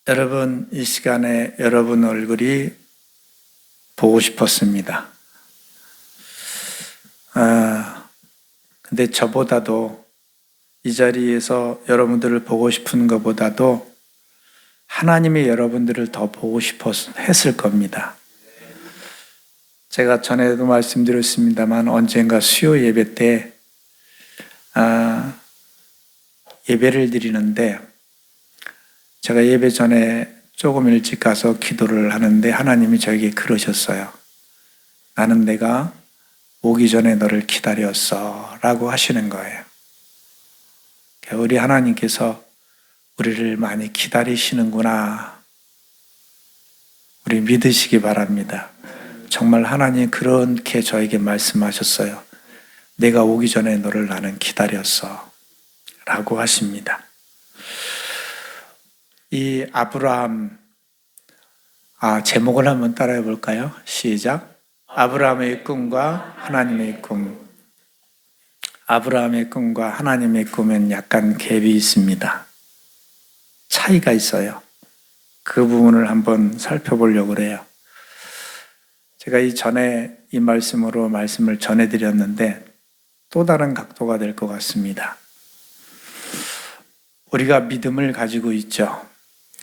여러분, 이 시간에 여러분 얼굴이 보고 싶었습니다. 근데 저보다도 이 자리에서 여러분들을 보고 싶은 것보다도 하나님이 여러분들을 더 보고 했을 겁니다. 제가 전에도 말씀드렸습니다만 언젠가 수요 예배 때 예배를 드리는데 제가 예배 전에 조금 일찍 가서 기도를 하는데 하나님이 저에게 그러셨어요. 나는 내가 오기 전에 너를 기다렸어 라고 하시는 거예요. 우리 하나님께서 우리를 많이 기다리시는구나. 우리 믿으시기 바랍니다. 정말 하나님 그렇게 저에게 말씀하셨어요. 내가 오기 전에 너를 나는 기다렸어 라고 하십니다. 이 아브라함, 제목을 한번 따라해 볼까요? 시작. 아브라함의 꿈과 하나님의 꿈. 아브라함의 꿈과 하나님의 꿈은 약간 갭이 있습니다. 차이가 있어요. 그 부분을 한번 살펴보려고 그래요. 제가 이전에 이 말씀으로 말씀을 전해드렸는데 또 다른 각도가 될 것 같습니다. 우리가 믿음을 가지고 있죠.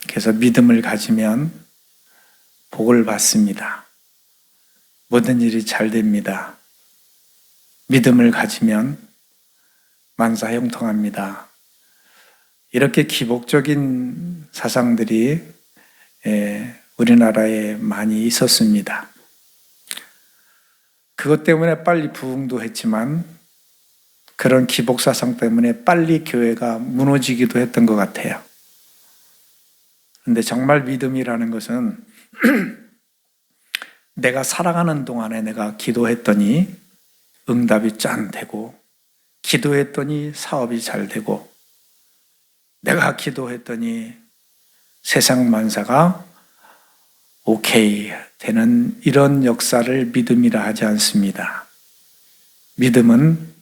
그래서 믿음을 가지면 복을 받습니다. 모든 일이 잘 됩니다. 믿음을 가지면 만사형통합니다. 이렇게 기복적인 사상들이 우리나라에 많이 있었습니다. 그것 때문에 빨리 부흥도 했지만 그런 기복사상 때문에 빨리 교회가 무너지기도 했던 것 같아요. 그런데 정말 믿음이라는 것은 내가 살아가는 동안에 내가 기도했더니 응답이 짠 되고, 기도했더니 사업이 잘 되고, 내가 기도했더니 세상 만사가 오케이 되는 이런 역사를 믿음이라 하지 않습니다. 믿음은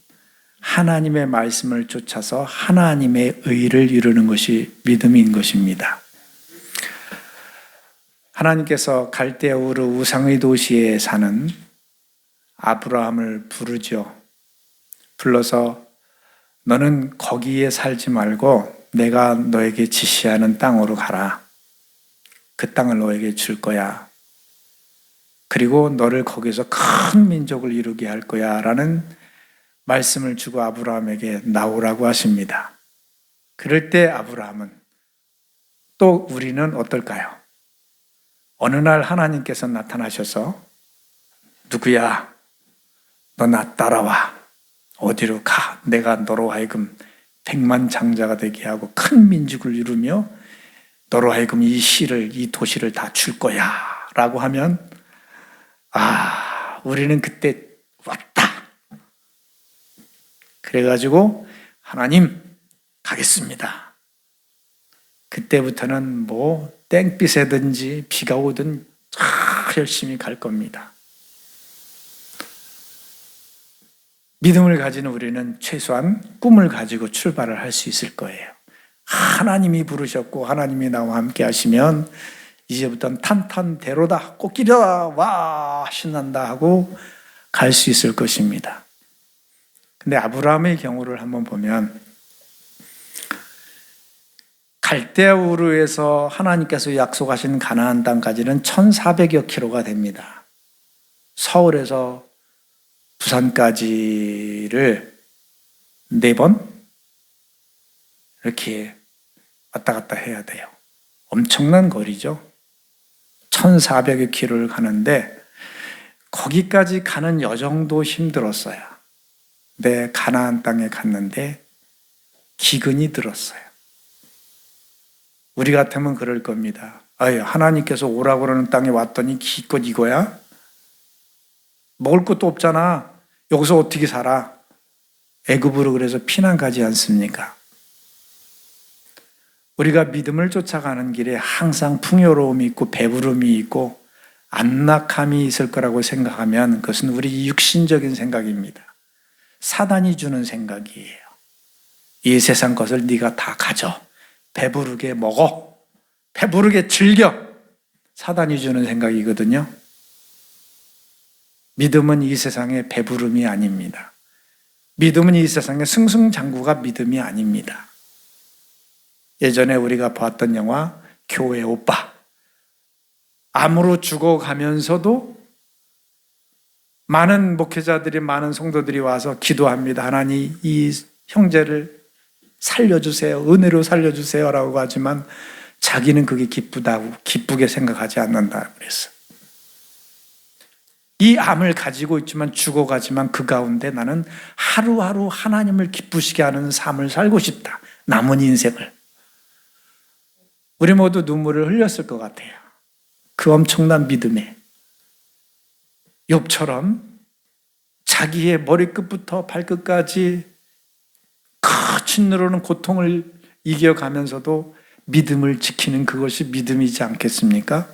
하나님의 말씀을 쫓아서 하나님의 의를 이루는 것이 믿음인 것입니다. 하나님께서 갈대아 우르 우상의 도시에 사는 아브라함을 부르죠. 불러서 너는 거기에 살지 말고 내가 너에게 지시하는 땅으로 가라. 그 땅을 너에게 줄 거야. 그리고 너를 거기서 큰 민족을 이루게 할 거야 라는 말씀을 주고 아브라함에게 나오라고 하십니다. 그럴 때 아브라함은 또 우리는 어떨까요? 어느 날 하나님께서 나타나셔서 누구야? 너 나 따라와. 어디로 가? 내가 너로 하여금 백만장자가 되게 하고 큰 민족을 이루며 너로 하여금 이 도시를 다 줄 거야 라고 하면 우리는 그때 왔다. 그래가지고 하나님 가겠습니다. 그때부터는 땡빛에든지 비가 오든 열심히 갈 겁니다. 믿음을 가지는 우리는 최소한 꿈을 가지고 출발을 할 수 있을 거예요. 하나님이 부르셨고 하나님이 나와 함께 하시면 이제부터는 탄탄대로다, 꽃길이다, 와 신난다 하고 갈 수 있을 것입니다. 근데 아브라함의 경우를 한번 보면 갈대아 우르에서 하나님께서 약속하신 가나안 땅까지는 1,400여 킬로가 됩니다. 서울에서 부산까지를 4번 이렇게 왔다 갔다 해야 돼요. 엄청난 거리죠. 1,400여 킬로를 가는데 거기까지 가는 여정도 힘들었어요. 근데 가나안 땅에 갔는데 기근이 들었어요. 우리 같으면 그럴 겁니다. 하나님께서 오라고 그러는 땅에 왔더니 기껏 이거야? 먹을 것도 없잖아. 여기서 어떻게 살아? 애굽으로 그래서 피난 가지 않습니까? 우리가 믿음을 쫓아가는 길에 항상 풍요로움이 있고 배부름이 있고 안락함이 있을 거라고 생각하면 그것은 우리 육신적인 생각입니다. 사단이 주는 생각이에요. 이 세상 것을 네가 다 가져. 배부르게 먹어. 배부르게 즐겨. 사단이 주는 생각이거든요. 믿음은 이 세상의 배부름이 아닙니다. 믿음은 이 세상의 승승장구가 믿음이 아닙니다. 예전에 우리가 봤던 영화 교회 오빠, 암으로 죽어가면서도 많은 목회자들이, 많은 성도들이 와서 기도합니다. 하나님, 이 형제를 살려주세요, 은혜로 살려주세요 라고 하지만 자기는 그게 기쁘다고, 기쁘게 생각하지 않는다 그랬어. 이 암을 가지고 있지만 죽어가지만 그 가운데 나는 하루하루 하나님을 기쁘시게 하는 삶을 살고 싶다. 남은 인생을. 우리 모두 눈물을 흘렸을 것 같아요. 그 엄청난 믿음에. 욥처럼 자기의 머리끝부터 발끝까지 거친 누르는 고통을 이겨가면서도 믿음을 지키는 그것이 믿음이지 않겠습니까?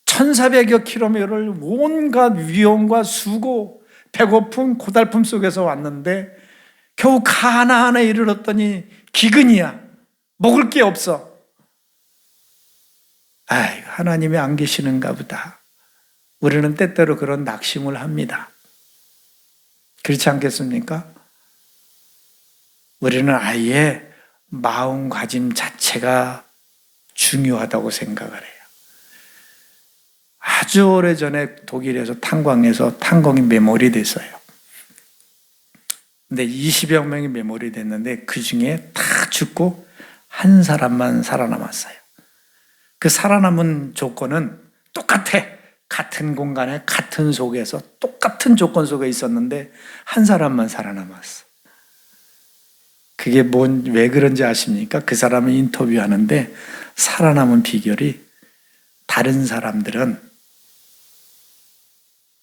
1400여 킬로미터를 온갖 위험과 수고, 배고픔, 고달픔 속에서 왔는데 겨우 가나안에 이르렀더니 기근이야. 먹을 게 없어. 아이, 하나님이 안 계시는가 보다. 우리는 때때로 그런 낙심을 합니다. 그렇지 않겠습니까? 우리는 아예 마음가짐 자체가 중요하다고 생각을 해요. 아주 오래전에 독일에서 탄광에서 탄광이 메모리 됐어요. 근데 20여 명이 메모리 됐는데 그 중에 다 죽고 한 사람만 살아남았어요. 그 살아남은 조건은 똑같아. 같은 공간에 같은 속에서 똑같은 조건 속에 있었는데 한 사람만 살아남았어. 그게 왜 그런지 아십니까? 그 사람을 인터뷰하는데 살아남은 비결이 다른 사람들은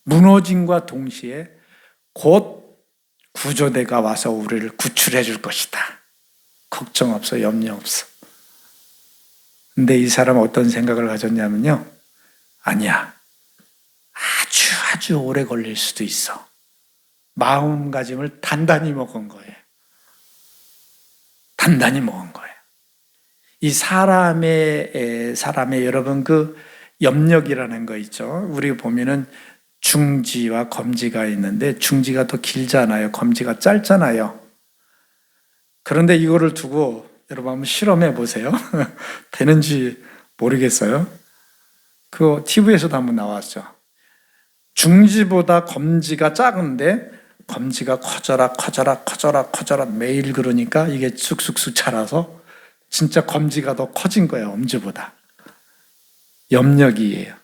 무너짐과 동시에 곧 구조대가 와서 우리를 구출해 줄 것이다. 걱정 없어, 염려 없어. 근데 이 사람은 어떤 생각을 가졌냐면요. 아니야. 아주 오래 걸릴 수도 있어. 마음가짐을 단단히 먹은 거예요. 단단히 먹은 거예요. 이 사람의 여러분 그 염력이라는 거 있죠. 우리 보면은 중지와 검지가 있는데 중지가 더 길잖아요. 검지가 짧잖아요. 그런데 이거를 두고 여러분 한번 실험해 보세요. 되는지 모르겠어요. 그거 TV에서도 한번 나왔죠. 중지보다 검지가 작은데 검지가 커져라 매일 그러니까 이게 쑥쑥쑥 자라서 진짜 검지가 더 커진 거예요. 엄지보다. 염력이에요.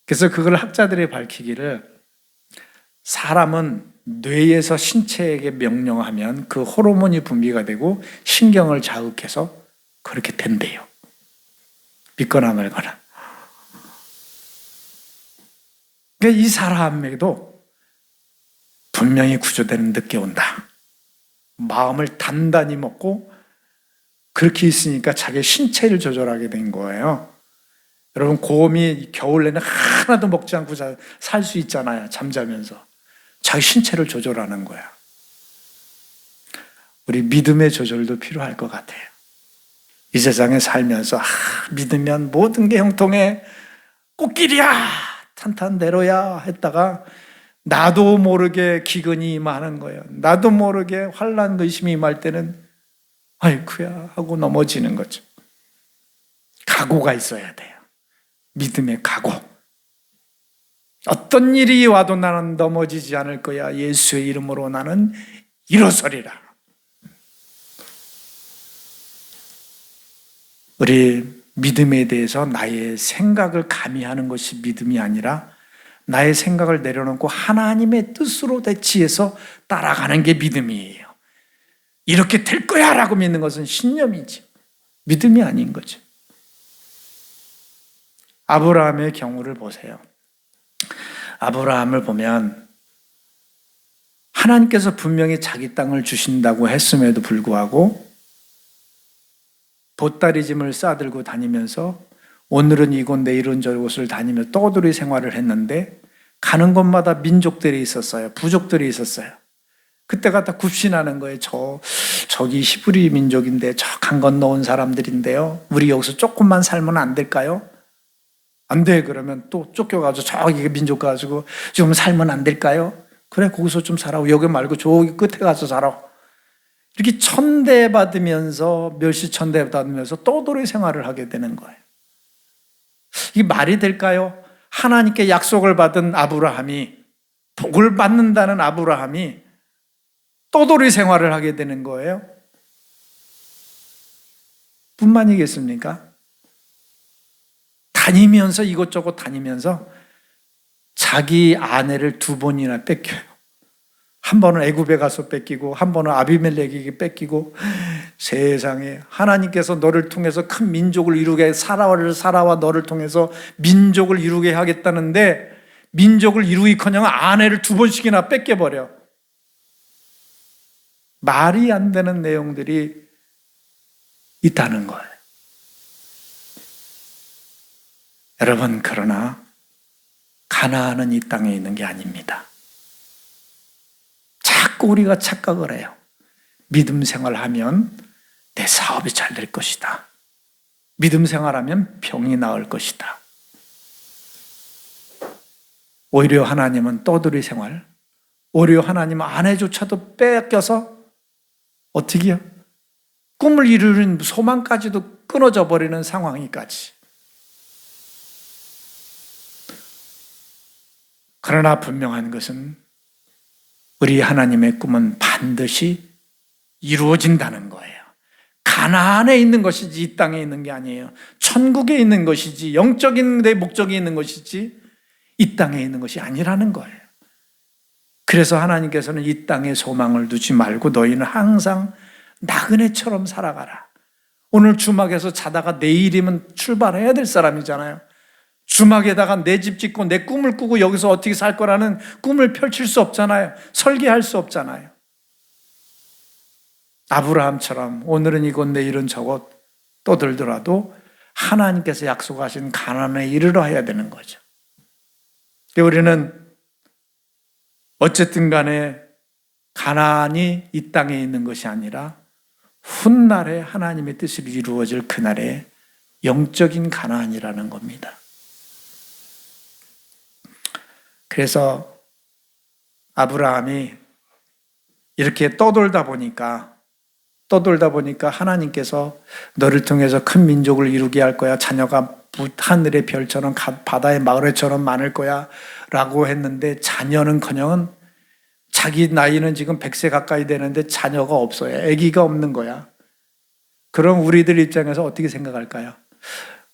그래서 그걸 학자들이 밝히기를 사람은 뇌에서 신체에게 명령하면 그 호르몬이 분비가 되고 신경을 자극해서 그렇게 된대요. 믿거나 말거나. 그러니까 이 사람에게도 분명히 구조되는 늦게 온다. 마음을 단단히 먹고 그렇게 있으니까 자기 신체를 조절하게 된 거예요. 여러분 곰이 겨울 내내 하나도 먹지 않고 살 수 있잖아요. 잠자면서. 자기 신체를 조절하는 거야. 우리 믿음의 조절도 필요할 것 같아요. 이 세상에 살면서 믿으면 모든 게 형통해. 꽃길이야. 탄탄대로야 했다가 나도 모르게 기근이 임하는 거예요. 나도 모르게 환난 의심이 임할 때는 아이쿠야 하고 넘어지는 거죠. 각오가 있어야 돼요. 믿음의 각오. 어떤 일이 와도 나는 넘어지지 않을 거야. 예수의 이름으로 나는 일어서리라. 우리 믿음에 대해서 나의 생각을 가미하는 것이 믿음이 아니라 나의 생각을 내려놓고 하나님의 뜻으로 대치해서 따라가는 게 믿음이에요. 이렇게 될 거야 라고 믿는 것은 신념이지 믿음이 아닌 거죠. 아브라함의 경우를 보세요. 아브라함을 보면 하나님께서 분명히 자기 땅을 주신다고 했음에도 불구하고 보따리짐을 싸들고 다니면서 오늘은 이곳 내일은 저곳을 다니며 떠돌이 생활을 했는데 가는 곳마다 민족들이 있었어요. 부족들이 있었어요. 그때 갖다 굽신하는 거예요. 저기 히브리 민족인데 저 강 건너온 사람들인데요. 우리 여기서 조금만 살면 안 될까요? 안 돼. 그러면 또 쫓겨가지고 저기 민족 가지고 좀 살면 안 될까요? 그래, 거기서 좀 살아. 여기 말고 저기 끝에 가서 살아. 이렇게 천대받으면서 멸시천대 받으면서 떠돌이 생활을 하게 되는 거예요. 이게 말이 될까요? 하나님께 약속을 받은 아브라함이, 복을 받는다는 아브라함이 떠돌이 생활을 하게 되는 거예요. 뿐만이겠습니까? 다니면서 이것저것 다니면서 자기 아내를 2번이나 뺏겨요. 한 번은 애굽에 가서 뺏기고 한 번은 아비멜렉에게 뺏기고. 세상에, 하나님께서 너를 통해서 큰 민족을 이루게, 사라와 너를 통해서 민족을 이루게 하겠다는데 민족을 이루기커녕 아내를 2번씩이나 뺏겨버려. 말이 안 되는 내용들이 있다는 거예요. 여러분, 그러나 가나안은 이 땅에 있는 게 아닙니다. 자꾸 우리가 착각을 해요. 믿음 생활하면 내 사업이 잘 될 것이다. 믿음 생활하면 병이 나을 것이다. 오히려 하나님은 떠돌이 생활, 오히려 하나님은 아내조차도 뺏겨서 어떻게 해요? 꿈을 이루는 소망까지도 끊어져 버리는 상황이까지. 그러나 분명한 것은 우리 하나님의 꿈은 반드시 이루어진다는 거예요. 가나안에 있는 것이지 이 땅에 있는 게 아니에요. 천국에 있는 것이지, 영적인 내 목적이 있는 것이지 이 땅에 있는 것이 아니라는 거예요. 그래서 하나님께서는 이 땅에 소망을 두지 말고 너희는 항상 나그네처럼 살아가라. 오늘 주막에서 자다가 내일이면 출발해야 될 사람이잖아요. 주막에다가 내 집 짓고 내 꿈을 꾸고 여기서 어떻게 살 거라는 꿈을 펼칠 수 없잖아요. 설계할 수 없잖아요. 아브라함처럼 오늘은 이곳 내일은 저곳 떠들더라도 하나님께서 약속하신 가나안에 이르러 해야 되는 거죠. 우리는 어쨌든 간에 가나안이 이 땅에 있는 것이 아니라 훗날에 하나님의 뜻이 이루어질 그날에 영적인 가나안이라는 겁니다. 그래서 아브라함이 이렇게 떠돌다 보니까 하나님께서 너를 통해서 큰 민족을 이루게 할 거야. 자녀가 하늘의 별처럼 바다의 마을처럼 많을 거야 라고 했는데 자녀는커녕 자기 나이는 지금 100세 가까이 되는데 자녀가 없어요. 아기가 없는 거야. 그럼 우리들 입장에서 어떻게 생각할까요?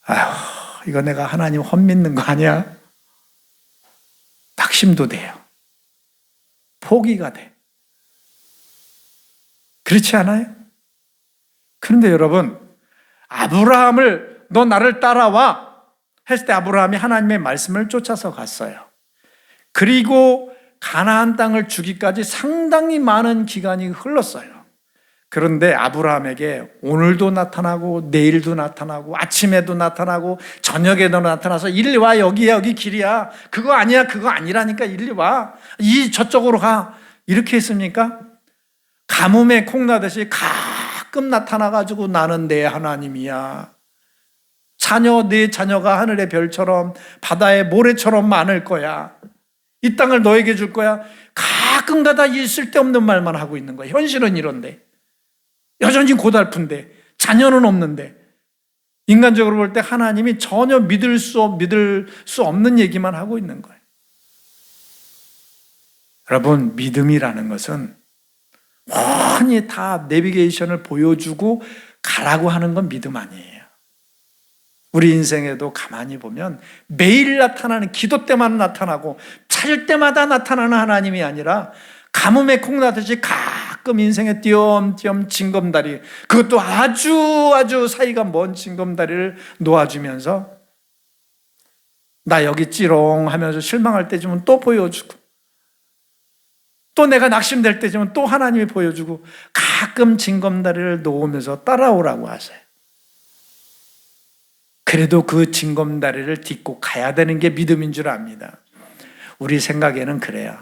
아휴, 이거 내가 하나님 헛믿는 거 아니야? 낙심도 돼요. 포기가 돼. 그렇지 않아요? 그런데 여러분, 아브라함을 너 나를 따라와 했을 때 아브라함이 하나님의 말씀을 쫓아서 갔어요. 그리고 가나안 땅을 주기까지 상당히 많은 기간이 흘렀어요. 그런데 아브라함에게 오늘도 나타나고 내일도 나타나고 아침에도 나타나고 저녁에도 나타나서 이리 와, 여기야, 여기 길이야, 그거 아니야, 그거 아니라니까 이리 와, 저쪽으로 가, 이렇게 했습니까? 가뭄에 콩나듯이 가끔 나타나가지고 나는 내 하나님이야, 내 자녀가 하늘의 별처럼 바다의 모래처럼 많을 거야, 이 땅을 너에게 줄 거야, 가끔가다 이 쓸데없는 말만 하고 있는 거야. 현실은 이런데, 여전히 고달픈데, 자녀는 없는데, 인간적으로 볼 때 하나님이 전혀 믿을 수 없는 얘기만 하고 있는 거예요. 여러분, 믿음이라는 것은 훤히 다 내비게이션을 보여주고 가라고 하는 건 믿음 아니에요. 우리 인생에도 가만히 보면 매일 나타나는, 기도 때만 나타나고 찾을 때마다 나타나는 하나님이 아니라 가뭄에 콩나듯이 가끔 인생에 띄엄띄엄 징검다리, 그것도 아주 사이가 먼 징검다리를 놓아주면서 나 여기 찌롱 하면서 실망할 때쯤은 또 보여주고, 또 내가 낙심될 때쯤은 또 하나님이 보여주고, 가끔 징검다리를 놓으면서 따라오라고 하세요. 그래도 그 징검다리를 딛고 가야 되는 게 믿음인 줄 압니다. 우리 생각에는 그래요.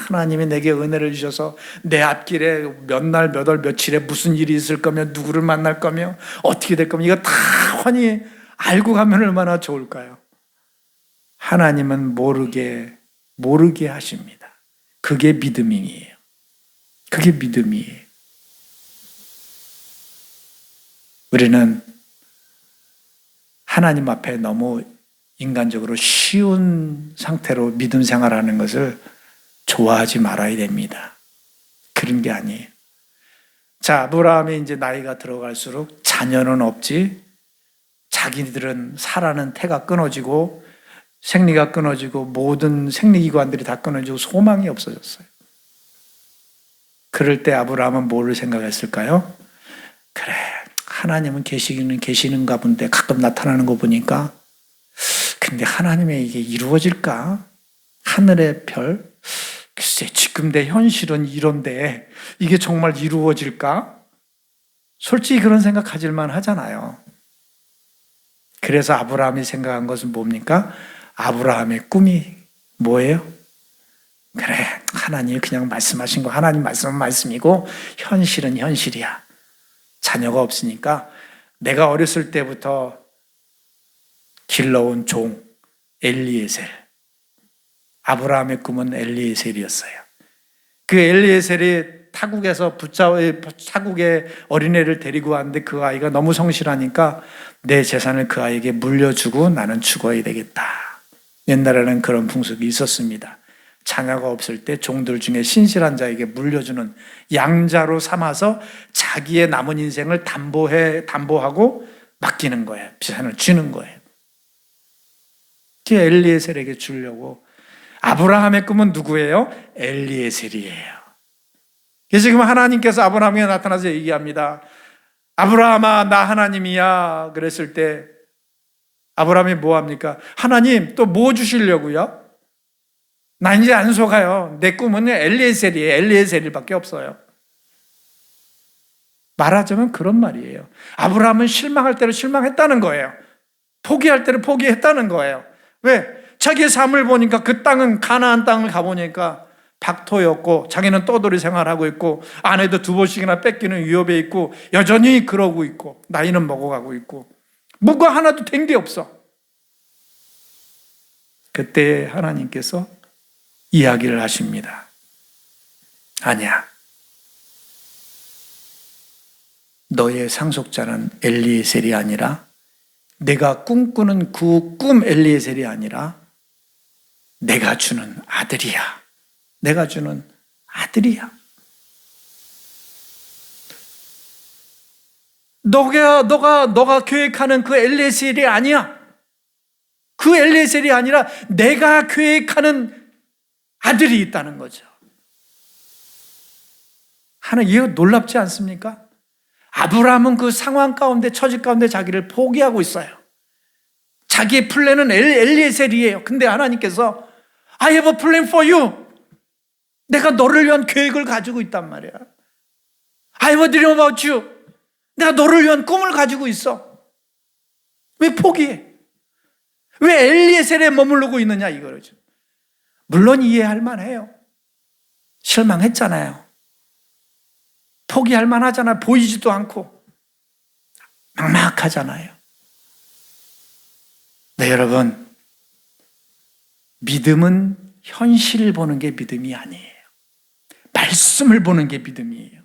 하나님이 내게 은혜를 주셔서 내 앞길에 몇 날, 몇 월, 며칠에 무슨 일이 있을 거며 누구를 만날 거며 어떻게 될 거며 이거 다 훤히 알고 가면 얼마나 좋을까요? 하나님은 모르게 하십니다. 그게 믿음이에요. 그게 믿음이에요. 우리는 하나님 앞에 너무 인간적으로 쉬운 상태로 믿음 생활하는 것을 좋아하지 말아야 됩니다. 그런 게 아니에요. 자, 아브라함이 이제 나이가 들어갈수록 자녀는 없지, 자기들은 살아는 태가 끊어지고 생리가 끊어지고 모든 생리기관들이 다 끊어지고 소망이 없어졌어요. 그럴 때 아브라함은 뭐를 생각했을까요? 그래, 하나님은 계시는가 본데 가끔 나타나는 거 보니까 근데 하나님의 이게 이루어질까? 하늘의 별? 글쎄, 지금 내 현실은 이런데 이게 정말 이루어질까? 솔직히 그런 생각 가질만 하잖아요. 그래서 아브라함이 생각한 것은 뭡니까? 아브라함의 꿈이 뭐예요? 그래, 하나님이 그냥 말씀하신 거, 하나님 말씀은 말씀이고 현실은 현실이야. 자녀가 없으니까 내가 어렸을 때부터 길러온 종 엘리에셀, 아브라함의 꿈은 엘리에셀이었어요. 그 엘리에셀이 타국의 어린애를 데리고 왔는데 그 아이가 너무 성실하니까 내 재산을 그 아이에게 물려주고 나는 죽어야 되겠다. 옛날에는 그런 풍습이 있었습니다. 자녀가 없을 때 종들 중에 신실한 자에게 물려주는 양자로 삼아서 자기의 남은 인생을 담보하고 맡기는 거예요. 재산을 주는 거예요. 그게 엘리에셀에게 주려고. 아브라함의 꿈은 누구예요? 엘리에셀이에요. 그래서 지금 하나님께서 아브라함에게 나타나서 얘기합니다. 아브라함아, 나 하나님이야. 그랬을 때 아브라함이 뭐 합니까? 하나님 또 뭐 주시려고요? 나 이제 안 속아요. 내 꿈은 엘리에셀이에요. 엘리에셀밖에 없어요. 말하자면 그런 말이에요. 아브라함은 실망할 때로 실망했다는 거예요. 포기할 때로 포기했다는 거예요. 왜? 자기의 삶을 보니까 그 땅은 가나안 땅을 가보니까 박토였고 자기는 떠돌이 생활하고 있고 아내도 2번씩이나 뺏기는 위협에 있고 여전히 그러고 있고 나이는 먹어가고 있고 뭐가 하나도 된 게 없어. 그때 하나님께서 이야기를 하십니다. 아니야. 너의 상속자는 엘리에셀이 아니라 내가 꿈꾸는 그 꿈 엘리에셀이 아니라 내가 주는 아들이야. 내가 주는 아들이야. 너가 계획하는 그 엘리에셀이 아니야. 그 엘리에셀이 아니라 내가 계획하는 아들이 있다는 거죠. 하나님, 이거 놀랍지 않습니까? 아브라함은 그 상황 가운데, 처지 가운데 자기를 포기하고 있어요. 자기의 플랜은 엘리에셀이에요. 근데 하나님께서 I have a plan for you. 내가 너를 위한 계획을 가지고 있단 말이야. I have a dream about you. 내가 너를 위한 꿈을 가지고 있어. 왜 포기해? 왜 엘리에셀에 머무르고 있느냐 이거죠. 물론 이해할 만해요. 실망했잖아요. 포기할 만하잖아요. 보이지도 않고 막막하잖아요. 네, 여러분, 믿음은 현실을 보는 게 믿음이 아니에요. 말씀을 보는 게 믿음이에요.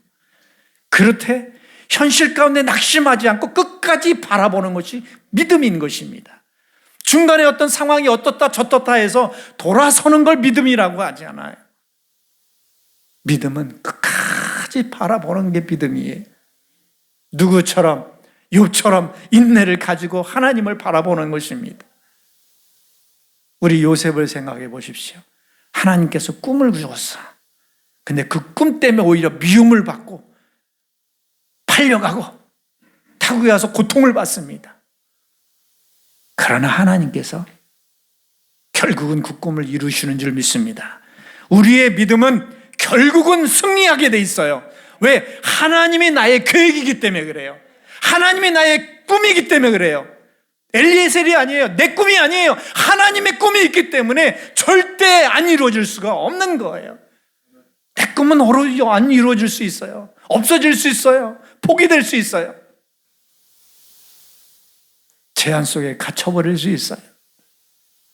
그렇되 현실 가운데 낙심하지 않고 끝까지 바라보는 것이 믿음인 것입니다. 중간에 어떤 상황이 어떻다 저떻다 해서 돌아서는 걸 믿음이라고 하지 않아요. 믿음은 끝까지 바라보는 게 믿음이에요. 누구처럼, 욥처럼 인내를 가지고 하나님을 바라보는 것입니다. 우리 요셉을 생각해 보십시오. 하나님께서 꿈을 주었어. 근데 그 꿈 때문에 오히려 미움을 받고 팔려가고 타국에 가서 고통을 받습니다. 그러나 하나님께서 결국은 그 꿈을 이루시는 줄 믿습니다. 우리의 믿음은 결국은 승리하게 돼 있어요. 왜? 하나님이 나의 계획이기 때문에 그래요. 하나님이 나의 꿈이기 때문에 그래요. 엘리에셀이 아니에요. 내 꿈이 아니에요. 하나님의 꿈이 있기 때문에 절대 안 이루어질 수가 없는 거예요. 내 꿈은 안 이루어질 수 있어요. 없어질 수 있어요. 포기될 수 있어요. 제한 속에 갇혀버릴 수 있어요.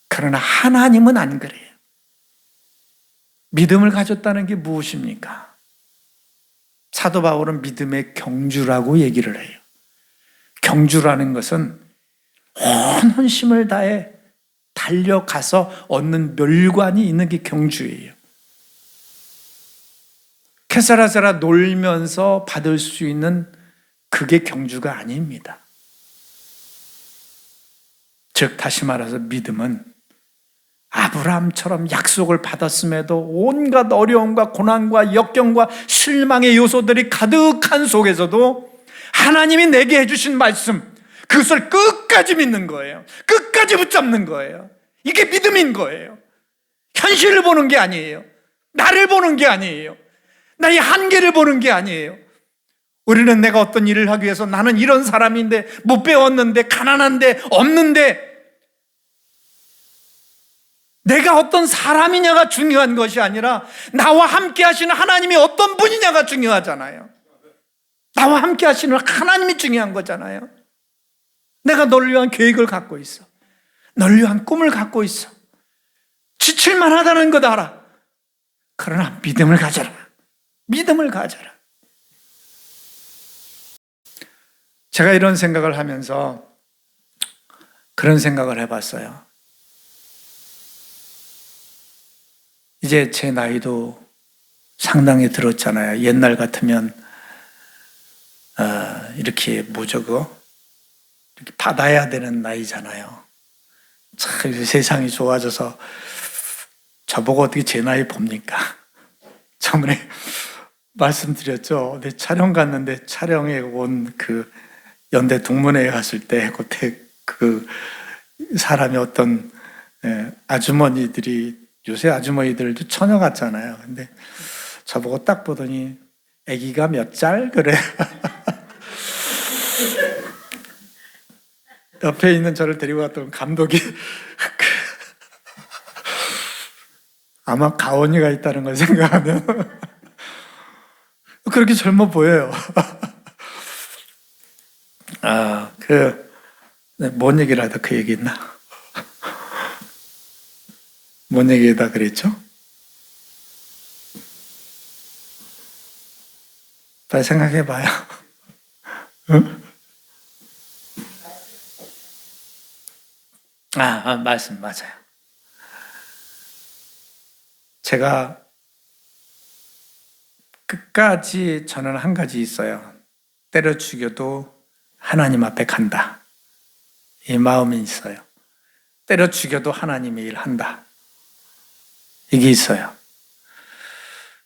그러나 하나님은 안 그래요. 믿음을 가졌다는 게 무엇입니까? 사도 바울은 믿음의 경주라고 얘기를 해요. 경주라는 것은 온 혼심을 다해 달려가서 얻는 멸관이 있는 게 경주예요. 캐사라세라 놀면서 받을 수 있는 그게 경주가 아닙니다. 즉 다시 말해서 믿음은 아브라함처럼 약속을 받았음에도 온갖 어려움과 고난과 역경과 실망의 요소들이 가득한 속에서도 하나님이 내게 해주신 말씀, 그것을 끝까지 믿는 거예요. 끝까지 붙잡는 거예요. 이게 믿음인 거예요. 현실을 보는 게 아니에요. 나를 보는 게 아니에요. 나의 한계를 보는 게 아니에요. 우리는 내가 어떤 일을 하기 위해서 나는 이런 사람인데, 못 배웠는데, 가난한데, 없는데, 내가 어떤 사람이냐가 중요한 것이 아니라 나와 함께 하시는 하나님이 어떤 분이냐가 중요하잖아요. 나와 함께 하시는 하나님이 중요한 거잖아요. 내가 너를 위한 계획을 갖고 있어. 너를 위한 꿈을 갖고 있어. 지칠만 하다는 것 알아. 그러나 믿음을 가져라. 믿음을 가져라. 제가 이런 생각을 하면서 그런 생각을 해봤어요. 이제 제 나이도 상당히 들었잖아요. 옛날 같으면 이렇게 이렇게 받아야 되는 나이잖아요. 참 세상이 좋아져서 저보고 어떻게 제 나이 봅니까? 저번에 말씀드렸죠. 내 촬영 갔는데 촬영에 온 그 연대 동문회에 갔을 때 그때 그 사람이 어떤 아주머니들이, 요새 아주머니들도 처녀 같잖아요. 근데 저보고 딱 보더니 아기가 몇 살? 그래. 옆에 있는 저를 데리고 갔던 감독이 아마 가온이가 있다는 걸 생각하면 그렇게 젊어 보여요. 뭔 얘기를 하다 그 얘기 있나? 뭔 얘기다 그랬죠? 빨리 생각해봐요. 응? 말씀 맞아요. 제가 끝까지 저는 한 가지 있어요. 때려 죽여도 하나님 앞에 간다. 이 마음이 있어요. 때려 죽여도 하나님의 일 한다. 이게 있어요.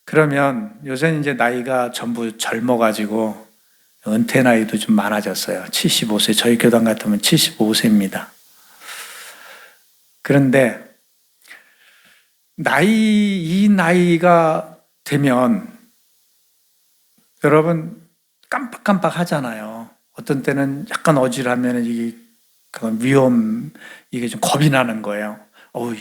그러면 요새는 이제 나이가 전부 젊어가지고 은퇴 나이도 좀 많아졌어요. 75세, 저희 교단 같으면 75세입니다. 그런데 이 나이가 되면 여러분 깜빡깜빡 하잖아요. 어떤 때는 약간 어지러우면 이게 좀 겁이 나는 거예요.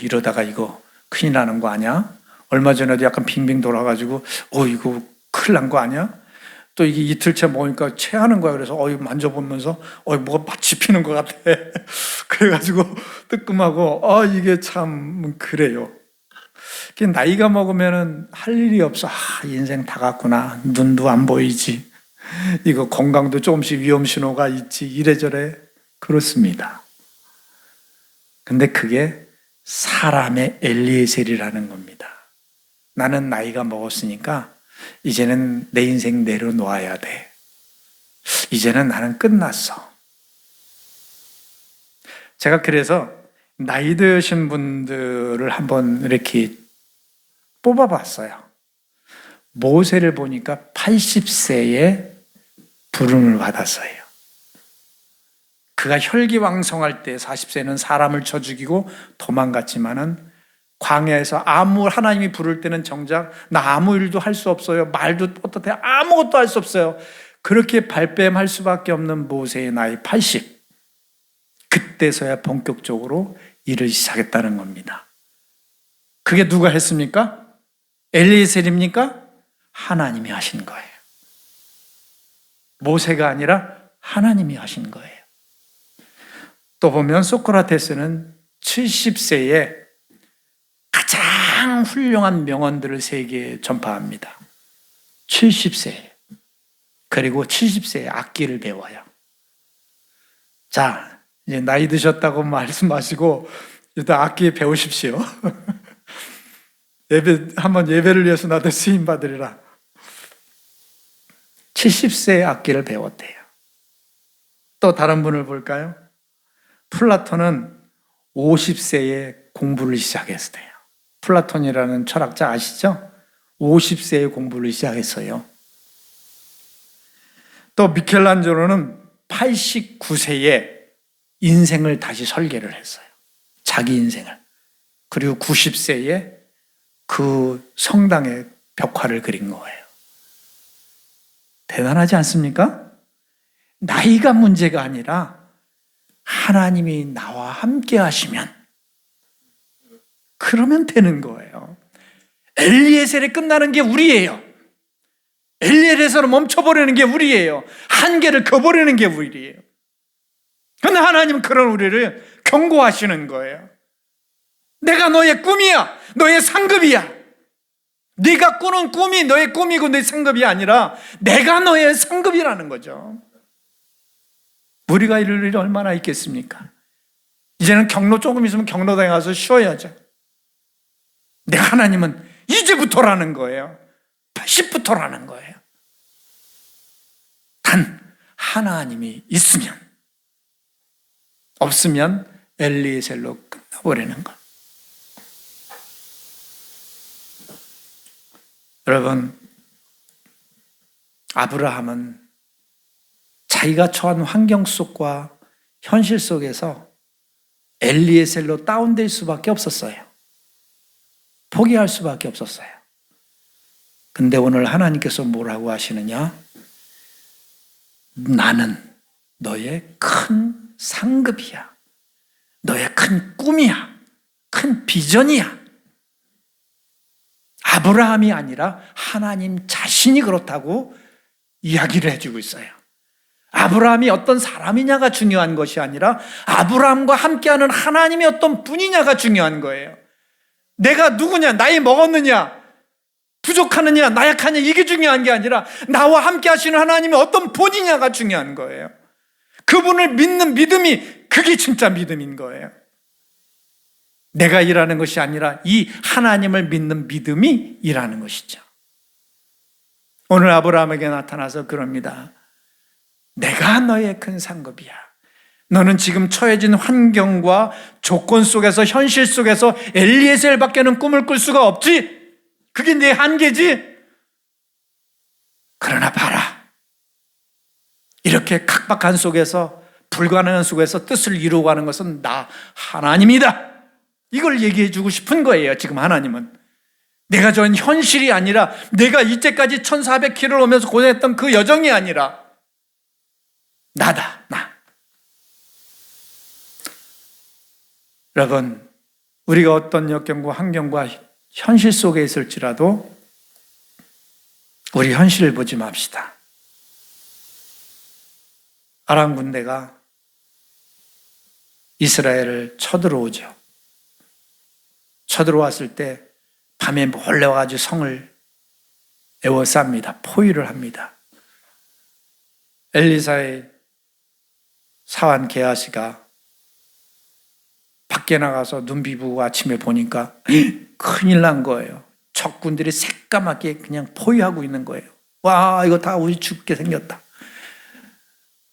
이러다가 이거 큰일 나는 거 아니야? 얼마 전에도 약간 빙빙 돌아가지고 이거 큰일 난 거 아니야? 또 이게 이틀째 먹으니까 체하는 거야. 그래서 이거 만져보면서 뭐가 막 집히는 것 같아. 그래가지고 뜨끔하고 이게 참 그래요. 나이가 먹으면은 할 일이 없어. 인생 다 갔구나. 눈도 안 보이지. 이거 건강도 조금씩 위험 신호가 있지. 이래저래 그렇습니다. 근데 그게 사람의 엘리에셀이라는 겁니다. 나는 나이가 먹었으니까 이제는 내 인생 내려놓아야 돼. 이제는 나는 끝났어. 제가 그래서 나이 드신 분들을 한번 이렇게 뽑아봤어요. 모세를 보니까 80세에 부름을 받았어요. 그가 혈기왕성할 때 40세는 사람을 쳐 죽이고 도망갔지만은 광야에서 하나님이 부를 때는 정작 나 아무 일도 할 수 없어요. 말도 어떻게 아무것도 할 수 없어요. 그렇게 발뺌할 수밖에 없는 모세의 나이 80. 그때서야 본격적으로 일을 시작했다는 겁니다. 그게 누가 했습니까? 엘리에셀입니까? 하나님이 하신 거예요. 모세가 아니라 하나님이 하신 거예요. 또 보면 소크라테스는 70세에 가장 훌륭한 명언들을 세계에 전파합니다. 70세. 그리고 70세에 악기를 배워요. 자, 이제 나이 드셨다고 말씀하시고 일단 악기 배우십시오. 한번 예배를 위해서 나도 쓰임 받으리라. 70세에 악기를 배웠대요. 또 다른 분을 볼까요? 플라톤은 50세에 공부를 시작했어요. 플라톤이라는 철학자 아시죠? 50세에 공부를 시작했어요. 또 미켈란젤로는 89세에 인생을 다시 설계를 했어요. 자기 인생을. 그리고 90세에 그 성당의 벽화를 그린 거예요. 대단하지 않습니까? 나이가 문제가 아니라 하나님이 나와 함께 하시면 그러면 되는 거예요. 엘리에셀에 끝나는 게 우리예요. 엘리에셀에서 멈춰버리는 게 우리예요. 한계를 그어버리는 게 우리예요. 그런데 하나님은 그런 우리를 경고하시는 거예요. 내가 너의 꿈이야. 너의 상급이야. 네가 꾸는 꿈이 너의 꿈이고 너의 상급이 아니라 내가 너의 상급이라는 거죠. 우리가 이럴 일이 얼마나 있겠습니까? 이제는 경로 조금 있으면 경로당에 가서 쉬어야죠. 내 하나님은 이제부터라는 거예요. 80부터라는 거예요. 단 하나님이 있으면, 없으면 엘리에셀로 끝나버리는 것. 여러분, 아브라함은 자기가 처한 환경 속과 현실 속에서 엘리에셀로 다운될 수밖에 없었어요. 포기할 수밖에 없었어요. 근데 오늘 하나님께서 뭐라고 하시느냐? 나는 너의 큰 상급이야. 너의 큰 꿈이야. 큰 비전이야. 아브라함이 아니라 하나님 자신이 그렇다고 이야기를 해주고 있어요. 아브라함이 어떤 사람이냐가 중요한 것이 아니라 아브라함과 함께하는 하나님이 어떤 분이냐가 중요한 거예요. 내가 누구냐, 나이 먹었느냐, 부족하느냐, 나약하냐, 이게 중요한 게 아니라 나와 함께 하시는 하나님이 어떤 분이냐가 중요한 거예요. 그분을 믿는 믿음이 그게 진짜 믿음인 거예요. 내가 일하는 것이 아니라 이 하나님을 믿는 믿음이 일하는 것이죠. 오늘 아브라함에게 나타나서 그럽니다. 내가 너의 큰 상급이야. 너는 지금 처해진 환경과 조건 속에서, 현실 속에서 엘리에셀밖에는 꿈을 꿀 수가 없지. 그게 내 한계지. 그러나 봐라. 이렇게 각박한 속에서, 불가능한 속에서 뜻을 이루고 가는 것은 나 하나님이다. 이걸 얘기해 주고 싶은 거예요. 지금 하나님은 내가 전 현실이 아니라, 내가 이때까지 1400km를 오면서 고생했던 그 여정이 아니라 나다, 나. 여러분, 우리가 어떤 역경과 환경과 현실 속에 있을지라도 우리 현실을 보지 맙시다. 아람 군대가 이스라엘을 쳐들어오죠. 쳐들어왔을 때 밤에 몰래 와가지고 성을 에워쌉니다. 포위를 합니다. 엘리사의 사환 게하시가 밖에 나가서 눈 비비고 아침에 보니까 큰일 난 거예요. 적군들이 새까맣게 그냥 포위하고 있는 거예요. 와, 이거 다 우리 죽게 생겼다.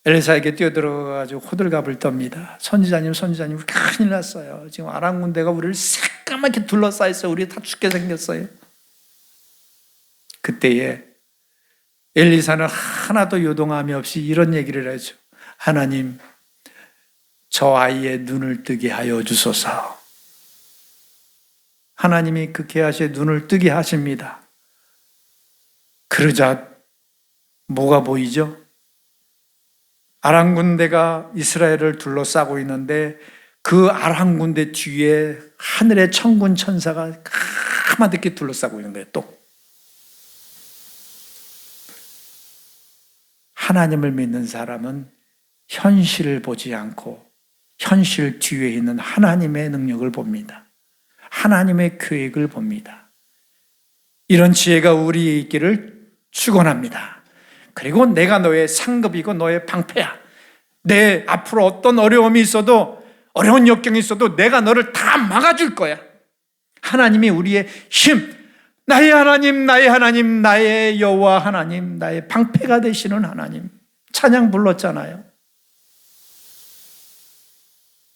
엘리사에게 뛰어들어가지고 호들갑을 떱니다. 선지자님, 큰일 났어요. 지금 아람 군대가 우리를 새까맣게 둘러싸여 있어요. 우리 다 죽게 생겼어요. 그때에 엘리사는 하나도 요동함이 없이 이런 얘기를 하죠. 하나님, 저 아이의 눈을 뜨게 하여 주소서. 하나님이 그 게하시의 눈을 뜨게 하십니다. 그러자 뭐가 보이죠? 아람 군대가 이스라엘을 둘러싸고 있는데 그 아람 군대 뒤에 하늘의 천군 천사가 까마득히 둘러싸고 있는 거예요. 또 하나님을 믿는 사람은 현실을 보지 않고 현실 뒤에 있는 하나님의 능력을 봅니다. 하나님의 계획을 봅니다. 이런 지혜가 우리에 있기를 축원합니다. 그리고 내가 너의 상급이고 너의 방패야. 내 앞으로 어떤 어려움이 있어도, 어려운 역경이 있어도 내가 너를 다 막아줄 거야. 하나님이 우리의 힘, 나의 하나님, 나의 하나님, 나의 여호와 하나님, 나의 방패가 되시는 하나님. 찬양 불렀잖아요.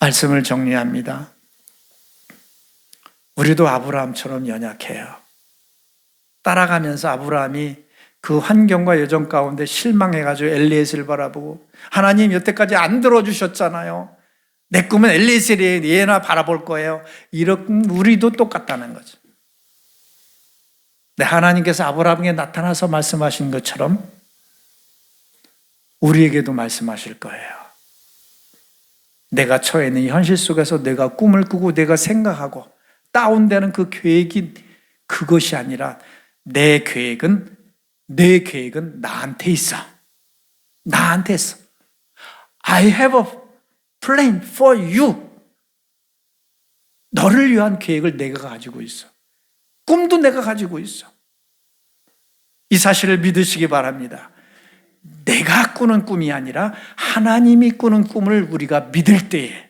말씀을 정리합니다. 우리도 아브라함처럼 연약해요. 따라가면서 아브라함이 그 환경과 여정 가운데 실망해가지고 엘리에셀을 바라보고, 하나님 여태까지 안 들어주셨잖아요. 내 꿈은 엘리에셀이 얘나 바라볼 거예요. 이런 우리도 똑같다는 거죠. 네, 하나님께서 아브라함에게 나타나서 말씀하신 것처럼 우리에게도 말씀하실 거예요. 내가 처해 있는 현실 속에서 내가 꿈을 꾸고 내가 생각하고 다운되는 그 계획이 그것이 아니라 내 계획은 나한테 있어. 나한테 있어. I have a plan for you. 너를 위한 계획을 내가 가지고 있어. 꿈도 내가 가지고 있어. 이 사실을 믿으시기 바랍니다. 내가 꾸는 꿈이 아니라 하나님이 꾸는 꿈을 우리가 믿을 때에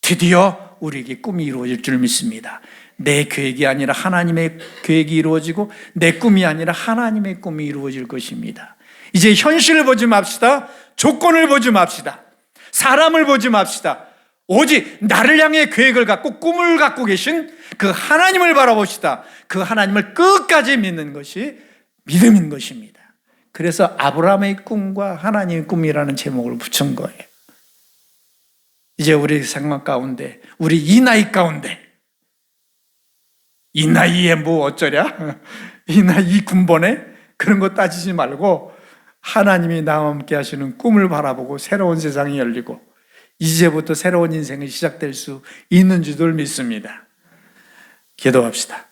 드디어 우리에게 꿈이 이루어질 줄 믿습니다. 내 계획이 아니라 하나님의 계획이 이루어지고 내 꿈이 아니라 하나님의 꿈이 이루어질 것입니다. 이제 현실을 보지 맙시다. 조건을 보지 맙시다. 사람을 보지 맙시다. 오직 나를 향해 계획을 갖고 꿈을 갖고 계신 그 하나님을 바라봅시다. 그 하나님을 끝까지 믿는 것이 믿음인 것입니다. 그래서 아브라함의 꿈과 하나님의 꿈이라는 제목을 붙인 거예요. 이제 우리 생각 가운데, 우리 이 나이 가운데, 이 나이에 뭐 어쩌랴? 이 나이 이 군번에 그런 거 따지지 말고 하나님이 나와 함께 하시는 꿈을 바라보고 새로운 세상이 열리고 이제부터 새로운 인생이 시작될 수 있는 줄을 믿습니다. 기도합시다.